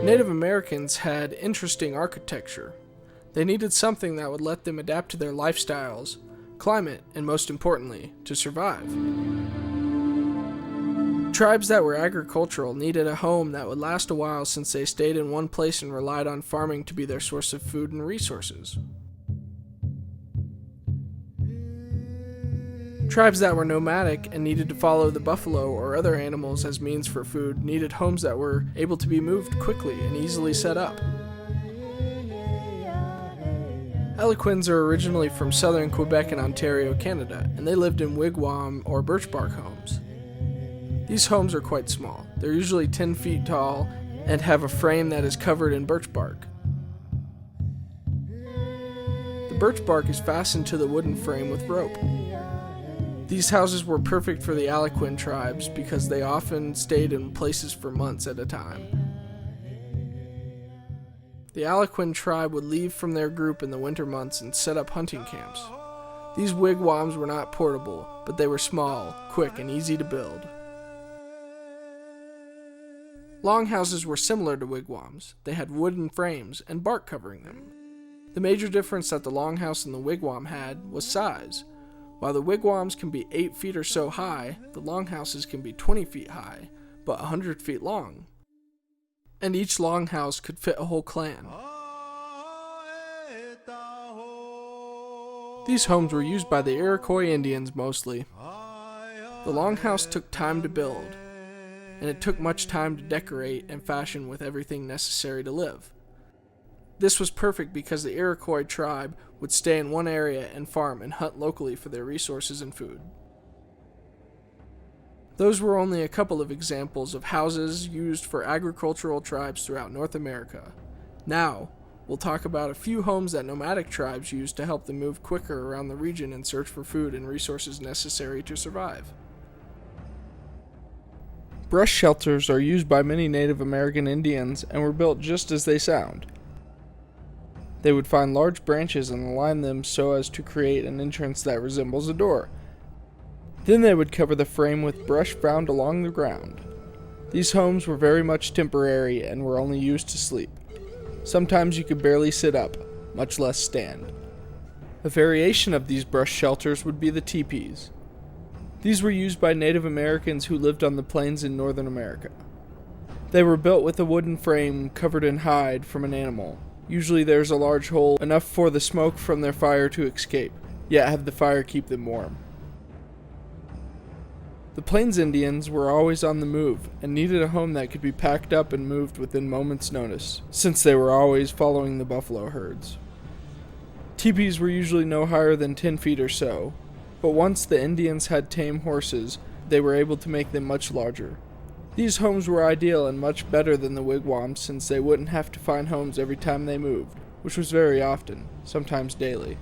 Native Americans had interesting architecture. They needed something that would let them adapt to their lifestyles, climate, and most importantly, to survive. Tribes that were agricultural needed a home that would last a while since they stayed in one place and relied on farming to be their source of food and resources. Tribes that were nomadic and needed to follow the buffalo or other animals as means for food needed homes that were able to be moved quickly and easily set up. Algonquins are originally from southern Quebec and Ontario, Canada, and they lived in wigwam or birch bark homes. These homes are quite small. They're usually 10 feet tall and have a frame that is covered in birch bark. The birch bark is fastened to the wooden frame with rope. These houses were perfect for the Algonquin tribes because they often stayed in places for months at a time. The Algonquin tribe would leave from their group in the winter months and set up hunting camps. These wigwams were not portable, but they were small, quick, and easy to build. Longhouses were similar to wigwams. They had wooden frames and bark covering them. The major difference that the longhouse and the wigwam had was size. While the wigwams can be 8 feet or so high, the longhouses can be 20 feet high, but 100 feet long. And each longhouse could fit a whole clan. These homes were used by the Iroquois Indians mostly. The longhouse took time to build, and it took much time to decorate and fashion with everything necessary to live. This was perfect because the Iroquois tribe would stay in one area and farm and hunt locally for their resources and food. Those were only a couple of examples of houses used for agricultural tribes throughout North America. Now, we'll talk about a few homes that nomadic tribes used to help them move quicker around the region and search for food and resources necessary to survive. Brush shelters are used by many Native American Indians and were built just as they sound. They would find large branches and align them so as to create an entrance that resembles a door. Then they would cover the frame with brush found along the ground. These homes were very much temporary and were only used to sleep. Sometimes you could barely sit up, much less stand. A variation of these brush shelters would be the teepees. These were used by Native Americans who lived on the plains in northern America. They were built with a wooden frame covered in hide from an animal. Usually there's a large hole, enough for the smoke from their fire to escape, yet have the fire keep them warm. The Plains Indians were always on the move and needed a home that could be packed up and moved within moments' notice, since they were always following the buffalo herds. Teepees were usually no higher than 10 feet or so, but once the Indians had tame horses, they were able to make them much larger. These homes were ideal and much better than the wigwams since they wouldn't have to find homes every time they moved, which was very often, sometimes daily.